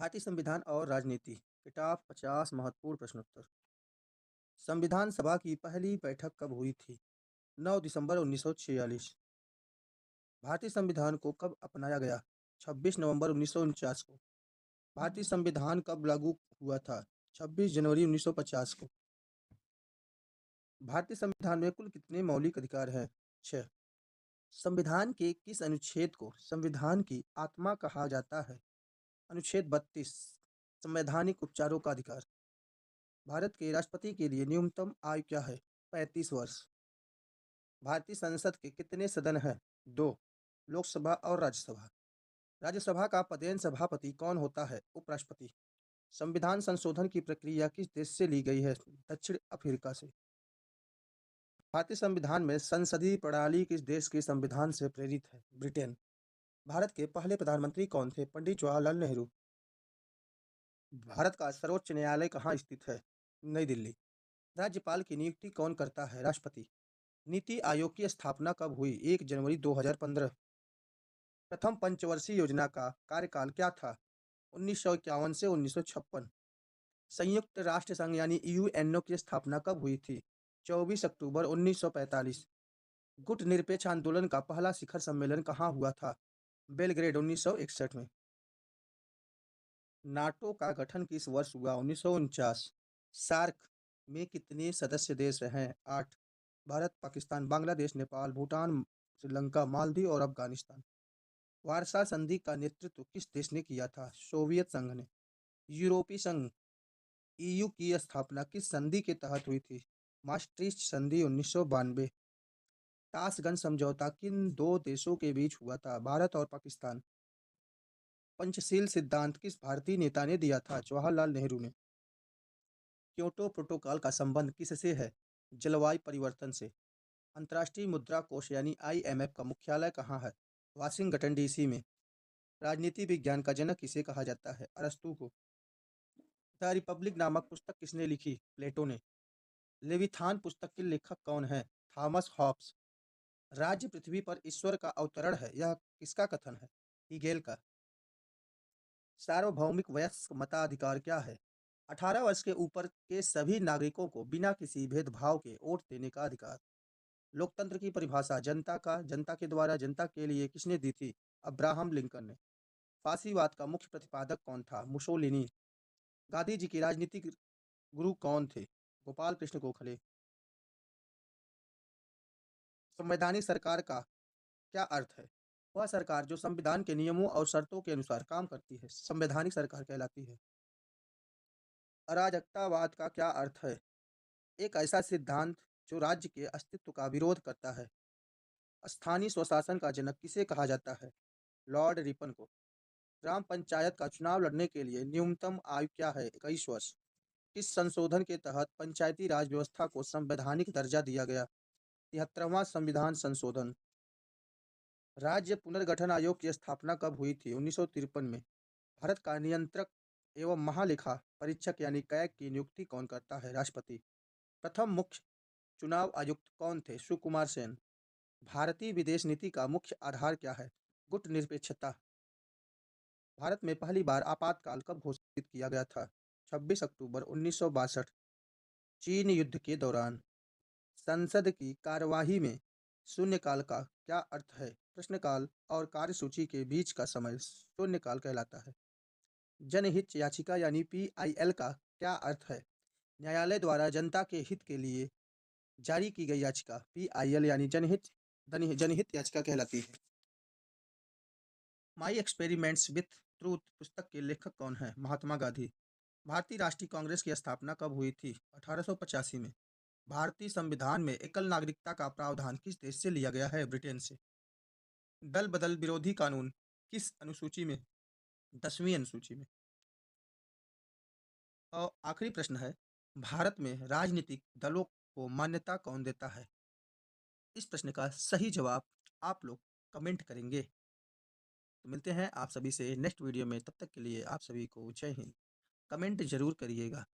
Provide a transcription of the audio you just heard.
भारतीय संविधान और राजनीति के टॉप 50 महत्वपूर्ण प्रश्नोत्तर। संविधान सभा की पहली बैठक कब हुई थी? 9 दिसंबर 1946। भारतीय संविधान को कब अपनाया गया? 26 नवंबर 1949 को। भारतीय संविधान कब लागू हुआ था? 26 जनवरी 1950 को। भारतीय संविधान में कुल कितने मौलिक अधिकार हैं? 6। संविधान के किस अनुच्छेद को संविधान की आत्मा कहा जाता है? अनुच्छेद 32। संवैधानिक उपचारों का अधिकार। भारत के राष्ट्रपति के लिए न्यूनतम आयु क्या है? 35 वर्ष। भारतीय संसद के कितने सदन हैं? 2। लोकसभा और राज्यसभा। राज्यसभा का पदेन सभापति कौन होता है? उपराष्ट्रपति। संविधान संशोधन की प्रक्रिया किस देश से ली गई है? दक्षिण अफ्रीका से। भारतीय संविधान में संसदीय प्रणाली किस देश के संविधान से प्रेरित है? ब्रिटेन। भारत के पहले प्रधानमंत्री कौन थे? पंडित जवाहरलाल नेहरू। भारत का सर्वोच्च न्यायालय कहाँ स्थित है? नई दिल्ली। राज्यपाल की नियुक्ति कौन करता है? राष्ट्रपति। नीति आयोग की स्थापना कब हुई? 1 जनवरी 2015। प्रथम पंचवर्षीय योजना का कार्यकाल क्या था? 1951 से 1956। संयुक्त राष्ट्र संघ यानी यूएनओ की स्थापना कब हुई थी? 24 अक्टूबर 1945। गुट निरपेक्ष आंदोलन का पहला शिखर सम्मेलन कहाँ हुआ था? बेलग्रेड 1961 में। नाटो का गठन किस वर्ष हुआ? 1949। सार्क में कितने सदस्य देश हैं? 8। भारत, पाकिस्तान, बांग्लादेश, नेपाल, भूटान, श्रीलंका, मालदीव और अफगानिस्तान। वारसा संधि का नेतृत्व किस देश ने किया था? सोवियत संघ ने। यूरोपीय संघ ईयू की स्थापना किस संधि के तहत हुई थी? maastricht संधि 1992। ताशगंज समझौता किन दो देशों के बीच हुआ था? भारत और पाकिस्तान। पंचशील सिद्धांत किस भारतीय नेता ने दिया था? जवाहरलाल नेहरू ने। क्योटो प्रोटोकॉल का संबंध किससे है? जलवायु परिवर्तन से। अंतर्राष्ट्रीय मुद्रा कोष यानी आईएमएफ का मुख्यालय कहाँ है? वाशिंगटन डीसी में। राजनीति विज्ञान का जनक किसे कहा जाता है? अरस्तू को। द रिपब्लिक नामक पुस्तक किसने लिखी? प्लेटो ने। लेविथान पुस्तक के लेखक कौन है? Thomas Hobbes. राज्य पृथ्वी पर ईश्वर का अवतरण है, यह किसका कथन है? हीगेल का। सार्वभौमिक वयस्क मताधिकार क्या है? 18 वर्ष के ऊपर के सभी नागरिकों को बिना किसी भेदभाव के वोट देने का अधिकार। लोकतंत्र की परिभाषा जनता के द्वारा जनता के लिए किसने दी थी? अब्राहम लिंकन ने। फांसीवाद का मुख्य प्रतिपादक कौन था? मुसोलिनी। गांधी जी के राजनीतिक गुरु कौन थे? गोपाल कृष्ण गोखले। संवैधानिक सरकार का क्या अर्थ है? वह सरकार जो संविधान के नियमों और शर्तों के अनुसार काम करती है, संवैधानिक सरकार कहलाती है। अराजकतावाद का क्या अर्थ है? एक ऐसा सिद्धांत जो राज्य के अस्तित्व का विरोध करता है। स्थानीय स्वशासन का जनक किसे कहा जाता है? लॉर्ड रिपन को। ग्राम पंचायत का चुनाव लड़ने के लिए न्यूनतम आयु क्या है? 21 वर्ष। इस संशोधन के तहत पंचायती राज व्यवस्था को संवैधानिक दर्जा दिया गया। 73वां संविधान संशोधन। राज्य पुनर्गठन आयोग की स्थापना कब हुई थी? 1953 में। भारत का नियंत्रक एवं महालेखा परीक्षक यानी कैग की नियुक्ति कौन करता है? राष्ट्रपति। प्रथम मुख्य चुनाव आयुक्त कौन थे? सुकुमार सेन। भारतीय विदेश नीति का मुख्य आधार क्या है? गुट निरपेक्षता। भारत में पहली बार आपातकाल कब घोषित किया गया था? 26 अक्टूबर 1962। चीन युद्ध के दौरान संसद की कार्यवाही में शून्यकाल का क्या अर्थ है? प्रश्नकाल और कार्यसूची के बीच का समय शून्यकाल कहलाता है। जनहित याचिका यानी पीआईएल का क्या अर्थ है? न्यायालय द्वारा जनता के हित के लिए जारी की गई याचिका। पीआईएल यानी जनहित याचिका कहलाती है। माई एक्सपेरिमेंट्स विथ ट्रूथ पुस्तक के लेखक कौन है? महात्मा गांधी। भारतीय राष्ट्रीय कांग्रेस की स्थापना कब हुई थी? 1885 में। भारतीय संविधान में एकल नागरिकता का प्रावधान किस देश से लिया गया है? ब्रिटेन से। दल बदल विरोधी कानून किस अनुसूची में? 10वीं अनुसूची में। और आखिरी प्रश्न है, भारत में राजनीतिक दलों को मान्यता कौन देता है? इस प्रश्न का सही जवाब आप लोग कमेंट करेंगे। तो मिलते हैं आप सभी से नेक्स्ट वीडियो में, तब तक के लिए आप सभी को जय हिंद। कमेंट जरूर करिएगा।